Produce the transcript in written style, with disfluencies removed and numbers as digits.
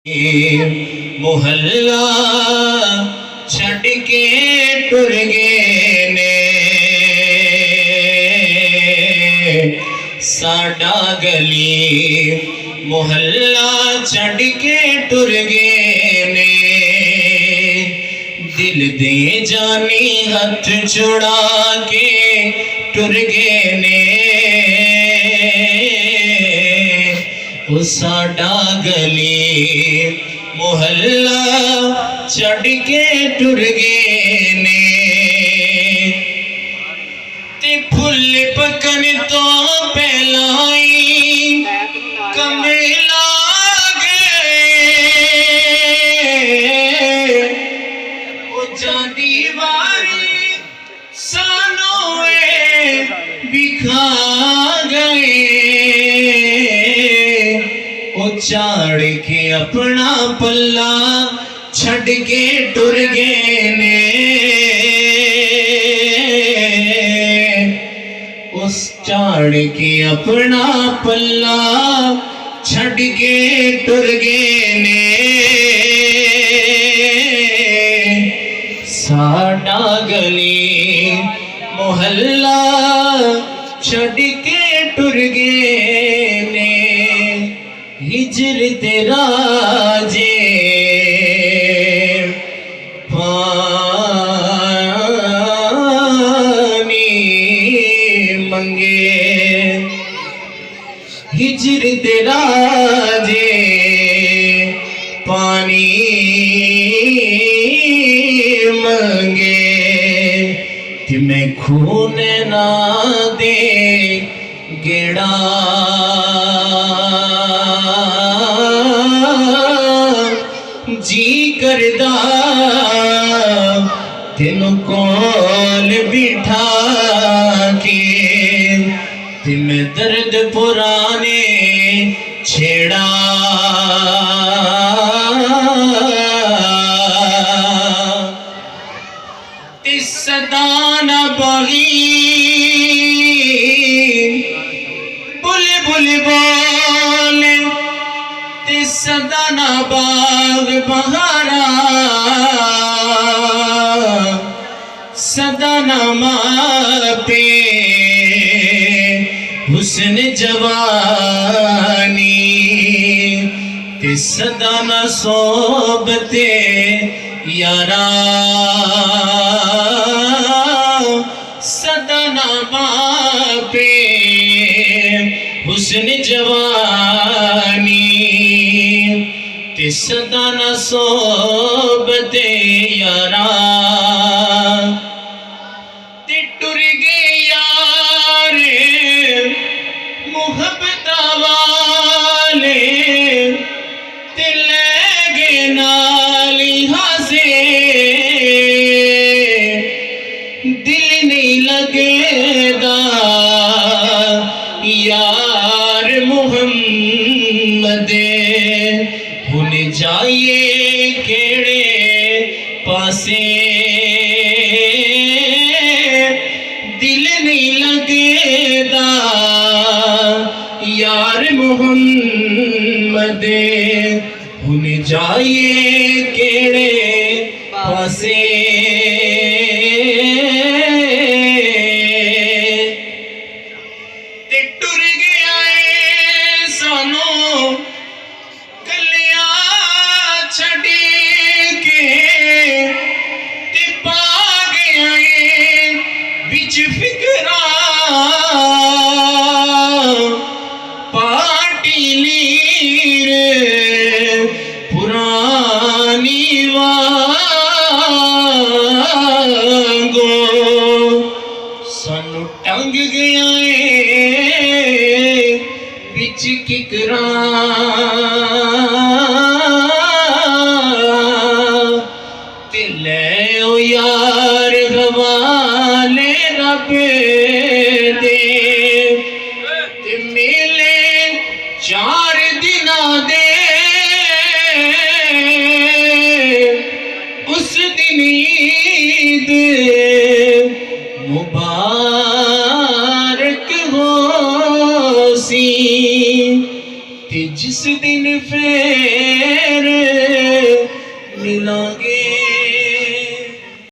मोहल्ला छड़ के टुर गए ने साडा गली मोहल्ला छड़ के टुर गए ने दिल दे जानी हथ छुड़ा के टुर गए ने साडा गली मोहल्ला छड़ के टुर गए ने ते फुल पकन तो पहलाई कमला गए ओ जादी वारी सानोए बिखा गए चाड़ के अपना पल्ला छड़ के टुर गए ने उस चाड़ के अपना पल्ला छड़ के टुर गए ने साडा गली मोहल्ला छड़ के टुर गए ने हिजर तेरा जे पानी मंगे हिजर तेरा जे पानी मंगे कि मैं खून ना दे गेड़ा जी करदा तेन कोल बिठा के तिम दर्द पुराने छेड़ा तिस सदाना बगी बुल बुल बोले सदाना बाग बहारा सदाना मापे हुस्न जवानी ते सदाना सोबते यारा सदाना मापे हुस्न जवानी ते सदाना सोबते यारा ते टुर गए यार मुहब्बत वाले ते ले गए नाली हासे दिल नहीं लगेदा यार मुहम्मद हुन जाइए केड़े पासे दिल नहीं लगेदा यार मुहम्मद हुन जाइए केड़े पासे फिकरा पार्टी लीर पुरानी वांगो सानू टंग गया बिच किकरा ते ले ओ यार हवाले रब दे ते मेले 4 दिना दे उस दिन ईद मुबारक हो सी जिस दिन फेर मिलोगे